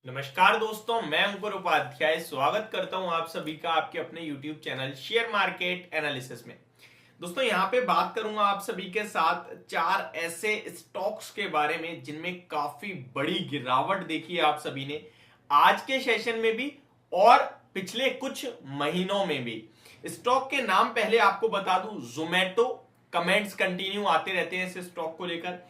नमस्कार दोस्तों, मैं अंकुर उपाध्याय स्वागत करता हूं आप सभी का आपके अपने YouTube channel share market analysis में। दोस्तों यहां पे बात करूंगा आप सभी के साथ चार ऐसे स्टॉक्स के बारे में जिनमें काफी बड़ी गिरावट देखी है आप सभी ने आज के सेशन में भी और पिछले कुछ महीनों में भी। स्टॉक के नाम पहले आपको बता दूं, जोमेटो। कमेंट्स कंटिन्यू आते रहते हैं इस स्टॉक को लेकर।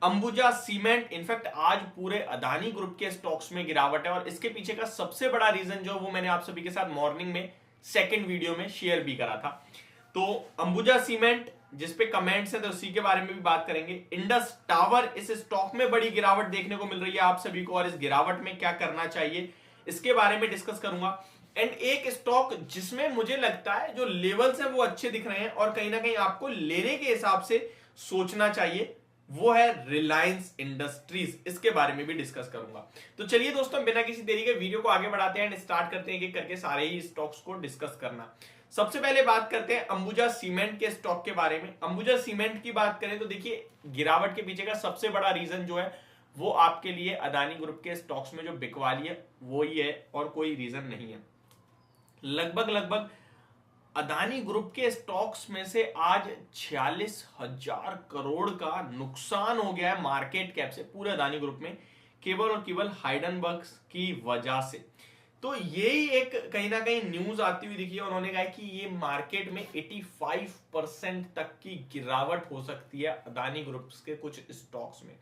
अंबुजा सीमेंट, इनफैक्ट आज पूरे अदानी ग्रुप के स्टॉक्स में गिरावट है और इसके पीछे का सबसे बड़ा रीजन जो वो मैंने आप सभी के साथ मॉर्निंग में सेकंड वीडियो में शेयर भी करा था। तो अंबुजा सीमेंट जिसपे कमेंट्स हैं तो उसी के बारे में भी बात करेंगे। इंडस टावर, इस स्टॉक में बड़ी गिरावट देखने को मिल रही है आप सभी को और इस गिरावट में क्या करना चाहिए इसके बारे में डिस्कस करूंगा। एंड एक स्टॉक जिसमें मुझे लगता है जो लेवल्स हैं वो अच्छे दिख रहे हैं और कहीं ना कहीं आपको लेने के हिसाब से सोचना चाहिए, वो है रिलायंस इंडस्ट्रीज। इसके बारे में भी डिस्कस करूंगा। तो चलिए दोस्तों, बिना किसी देरी के वीडियो को आगे बढ़ाते हैं एंड स्टार्ट करते हैं एक करके सारे ही स्टॉक्स को डिस्कस करना। सबसे पहले बात करते हैं अंबुजा सीमेंट के स्टॉक के बारे में। अंबुजा सीमेंट की बात करें तो देखिए, गिरावट के पीछे का सबसे बड़ा रीजन जो है वो आपके लिए अदानी ग्रुप के स्टॉक्स में जो बिकवाली है वो ही है और कोई रीजन नहीं है। लगभग अदानी ग्रुप के स्टॉक्स में से आज 46,000 करोड़ का नुकसान हो गया है मार्केट कैप से पूरे अदानी ग्रुप में, केवल और केवल हाइडेनबर्ग की वजह से। तो यही एक कहीं ना कहीं न्यूज आती हुई दिखी है। उन्होंने कहा कि ये मार्केट में 85% तक की गिरावट हो सकती है अदानी ग्रुप के कुछ स्टॉक्स में।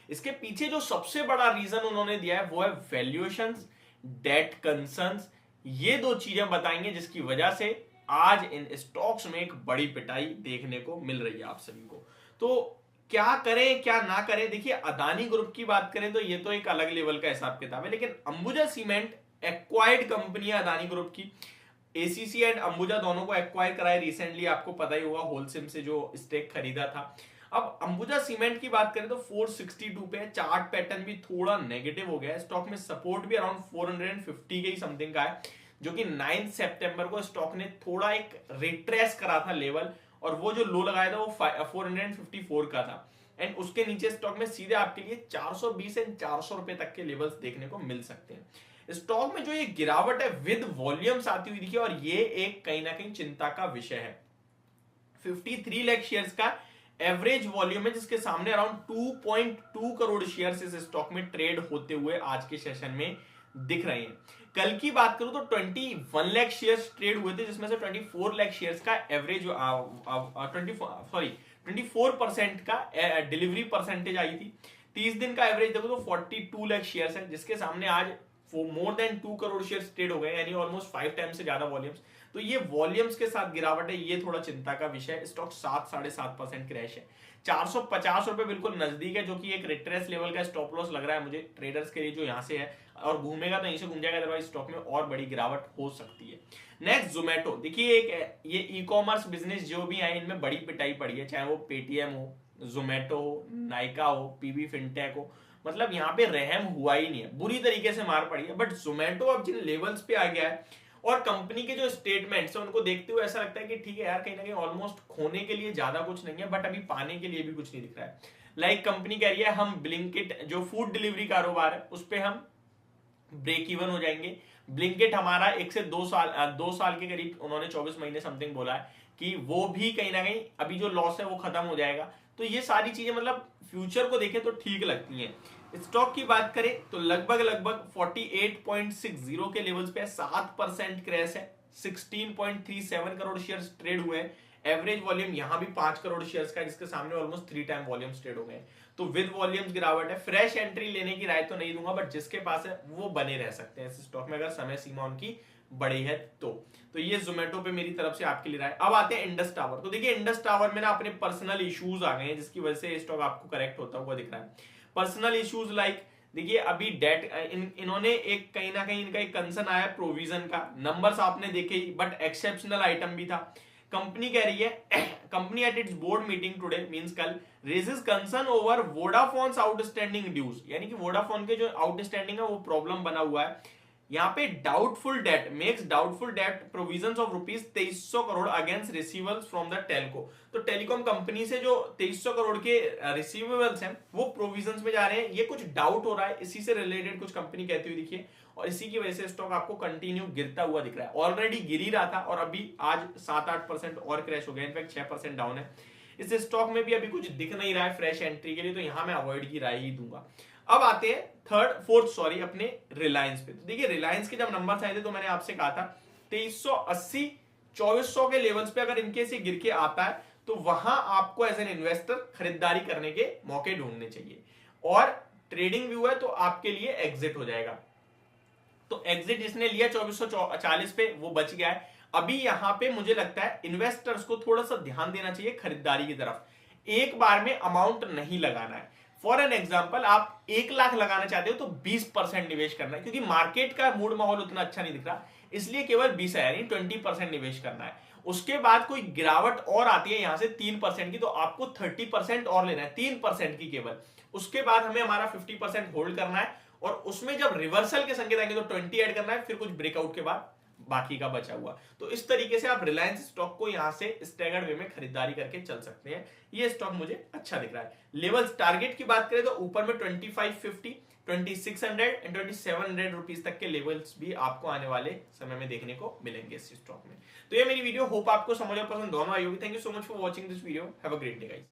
इसके पीछे जो सबसे बड़ा रीजन उन्होंने दिया है वो है वैल्यूएशंस, डेट कंसर्न्स। ये दो चीजें बताएंगे जिसकी वजह से आज इन स्टॉक्स में एक बड़ी पिटाई देखने को मिल रही है आप सभी को। तो क्या करें क्या ना करें, देखिए अदानी ग्रुप की बात करें तो ये तो एक अलग लेवल का हिसाब किताब है, लेकिन अंबुजा सीमेंट एक्वायर्ड कंपनी है अदानी ग्रुप की। एसीसी एंड अंबुजा दोनों को एक्वायर कराया रिसेंटली, आपको पता ही होगा, होलसेल से जो स्टेक खरीदा था। अब अंबुजा सीमेंट की बात करें तो 462 पे, चार्ट पैटर्न भी थोड़ा नेगेटिव हो गया है। स्टॉक में सपोर्ट भी अराउंड 450 के ही समथिंग का है, जो कि 9 सितंबर को स्टॉक ने थोड़ा एक रिट्रेस करा था लेवल, और वो जो लो लगाया था वो 454 का था। एंड उसके नीचे स्टॉक में सीधे आपके लिए 420 एंड 400 रुपए तक के लेवल्स देखने को मिल सकते हैं। स्टॉक में जो ये गिरावट है विद वॉल्यूम्स आती हुई दिखी और ये एक कहीं ना कहीं चिंता का विषय है। 53 लाख शेयर्स का एवरेज वॉल्यूम है, जिसके सामने अराउंड 2.2 करोड़ शेयर्स इस स्टॉक में ट्रेड होते हुए आज के सेशन में दिख रहे हैं। कल की बात करूं तो 21 लाख शेयर्स ट्रेड हुए थे, जिसमें से 24 लाख शेयर्स का एवरेज 24% का डिलीवरी परसेंटेज आई थी। 30 दिन का एवरेज देखो तो 42 लाख शेयर्स है, जिसके सामने आज more than 2 crore shares trade हो गए, यानी ऑलमोस्ट 5 टाइम से ज्यादा वॉल्यूम्स। तो ये वॉल्यूम्स के साथ गिरावट है, ये थोड़ा चिंता का विषय है। स्टॉक 7-7.5% क्रैश है। 450 रुपए बिल्कुल नजदीक है, जो कि एक रिट्रेस लेवल का स्टॉप लॉस लग रहा है मुझे ट्रेडर्स के लिए, जो यहां से है और घूमेगा तो यहीं से घूम जाएगा, अदरवाइज स्टॉक में और बड़ी गिरावट हो सकती है। नेक्स्ट जोमेटो, देखिए एक ये ई कॉमर्स बिजनेस जो भी है इनमें बड़ी पिटाई पड़ी है, चाहे वो पेटीएम हो, जोमेटो हो, नाइका हो, पीबी फिनटेक हो, मतलब यहाँ पे रहम हुआ ही नहीं है, बुरी तरीके से मार पड़ी है। बट जोमेटो अब जिन लेवल्स पे आ गया है और कंपनी के जो स्टेटमेंट्स हैं उनको देखते हुए ऐसा लगता है कि ठीक है यार, कहीं ना कहीं ऑलमोस्ट खोने के लिए ज्यादा कुछ नहीं है, बट अभी पाने के लिए भी कुछ नहीं दिख रहा है। लाइक कंपनी कह रही है हम ब्लिंकिट जो फूड डिलीवरी कारोबार है उस पर हम ब्रेक इवन हो जाएंगे। ब्लिंकिट हमारा 1 से 2 साल के करीब, उन्होंने 24 महीने समथिंग बोला है कि वो भी कहीं ना कहीं अभी जो लॉस है वो खत्म हो जाएगा। तो ये सारी चीजें मतलब फ्यूचर को देखें तो ठीक लगती हैं। स्टॉक की बात करें तो लगभग 48.60 के लेवल्स पे 7% क्रैश है। 16.37 करोड़ शेयर्स ट्रेड हुए हैं। एवरेज वॉल्यूम यहां भी 5 करोड़ शेयर्स का, जिसके सामने ऑलमोस्ट 3 टाइम वॉल्यूम्स ट्रेड हो गए। तो विद वॉल्यूम्स गिरावट है। फ्रेश एंट्री लेने की राय तो नहीं दूंगा, बट जिसके पास है वो बने रह सकते हैं इस स्टॉक में, अगर समय सीमा उनकी बड़ी है तो ये जोमेटो पे मेरी तरफ से आपके लिए राय। अब आते हैं इंडस टावर। तो देखिए इंडस टावर में ना अपने पर्सनल इश्यूज आ गए हैं, जिसकी वजह से स्टॉक आपको करेक्ट होता हुआ दिख रहा है। पर्सनल इश्यूज लाइक, देखिए अभी डेट इन्होंने एक कहीं ना कहीं इनका एक कंसर्न आया प्रोविजन का। नंबर्स आपने देखे ही, बट एक्सेप्शनल आइटम भी था। कंपनी कह रही है, company at its board meeting today means कल raises concern over Vodafone's outstanding dues, यानी कि वोडाफोन के जो आउटस्टैंडिंग है वो प्रॉब्लम बना हुआ है। यहाँ पे doubtful debt makes doubtful debt provisions of rupees 2300 crore against receivables from the Telco. तो टेलीकॉम कंपनी से जो 2300 करोड़ के रिसीवेबल्स हैं वो प्रोविजंस में जा रहे हैं। ये कुछ डाउट हो रहा है, इसी से रिलेटेड कुछ कंपनी कहती हुई दिखी है और इसी की वजह से स्टॉक आपको कंटिन्यू गिरता हुआ दिख रहा है। ऑलरेडी गिर ही रहा था और अभी आज 7-8% और क्रैश हो गया, इनफैक्ट 6% डाउन है। इस स्टॉक में भी अभी कुछ दिख नहीं रहा है फ्रेश एंट्री के लिए, तो यहां मैं अवॉइड की राय ही दूंगा। अब आते हैं अपने रिलायंस पे। तो देखिए रिलायंस के जब नंबर आए थे तो मैंने आपसे कहा था 2380 2400 के लेवल्स पे अगर इनके से गिर के आता है तो वहां आपको एज एन इन्वेस्टर खरीदारी करने के मौके ढूंढने चाहिए और ट्रेडिंग व्यू है तो आपके लिए एग्जिट हो जाएगा। तो एग्जिट जिसने लिया 2440 पे वो बच गया है। अभी यहां पे मुझे लगता है इन्वेस्टर्स को थोड़ा सा ध्यान देना चाहिए खरीदारी की तरफ, एक बार में अमाउंट नहीं लगाना है। फॉर एन एग्जाम्पल आप 1 लाख लगाना चाहते हो तो 20% निवेश करना है, क्योंकि मार्केट का मूड माहौल उतना अच्छा नहीं दिख रहा, इसलिए केवल 20,000 20% निवेश करना है। उसके बाद कोई गिरावट और आती है यहां से 3% की, तो आपको 30% और लेना है, 3% की केवल। उसके बाद हमें हमारा 50% होल्ड करना है और उसमें जब रिवर्सल के संकेत आएंगे तो 20 ऐड करना है, फिर कुछ ब्रेकआउट के बाद बाकी का बचा हुआ। तो इस तरीके से आप रिलायंस स्टॉक को यहां से स्टैगर्ड वे में खरीदारी करके चल सकते हैं। ये स्टॉक मुझे अच्छा दिख रहा है। लेवल्स टारगेट की बात करें तो ऊपर में 2550, 2600 एंड 2700 रुपीज तक के लेवल्स भी आपको आने वाले समय में देखने को मिलेंगे इस स्टॉक में। तो ये मेरी वीडियो, होप आपको समझ और पसंद दोनों आई होगी। Thank you so much for watching this video. Have a great day guys.